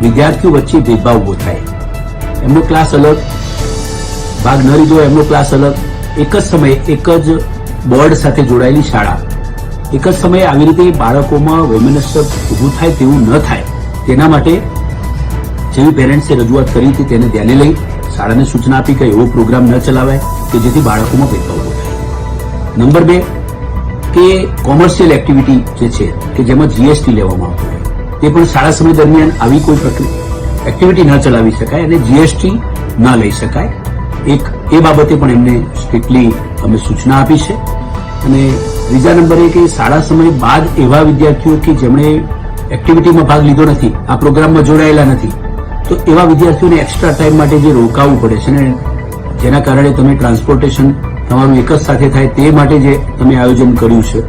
વિદ્યાર્થીઓ વચ્ચે ભેદભાવ ઉભો થાય. એમનો ક્લાસ અલગ, ભાગ ન લીધો એમનો ક્લાસ અલગ, એક જ સમયે એક જ બોર્ડ સાથે જોડાયેલી શાળા, એક જ સમયે આવી રીતે બાળકોમાં વૈમનસ્ય ઊભું થાય તેવું ન થાય તેના માટે જેવી પેરેન્ટ્સે રજૂઆત કરી હતી તેને ધ્યાને લઈ શાળાને સૂચના આપી કે એવો પ્રોગ્રામ ન ચલાવાય કે જેથી બાળકોમાં ભેદભાવ ઉભો થાય. નંબર 2 કે કોમર્શિયલ એક્ટિવિટી જે છે કે જેમાં જીએસટી લેવામાં આવતું હોય તે પણ શાળા સમય દરમિયાન આવી કોઈ એક્ટિવિટી ન ચલાવી શકાય અને જીએસટી ન લઈ શકાય. એ બાબતે પણ એમને સ્ટ્રિક્ટલી અમે સૂચના આપી છે. અને ત્રીજા નંબરે કે શાળા સમય બાદ એવા વિદ્યાર્થીઓ કે જેમણે એક્ટિવિટીમાં ભાગ લીધો નથી, આ પ્રોગ્રામમાં જોડાયેલા નથી, તો એવા વિદ્યાર્થીઓને એક્સ્ટ્રા ટાઈમ માટે જે રોકાવું પડે છે ને જેના કારણે તમે ટ્રાન્સપોર્ટેશન તમારું એક જ સાથે થાય તે માટે જે તમે આયોજન કર્યું છે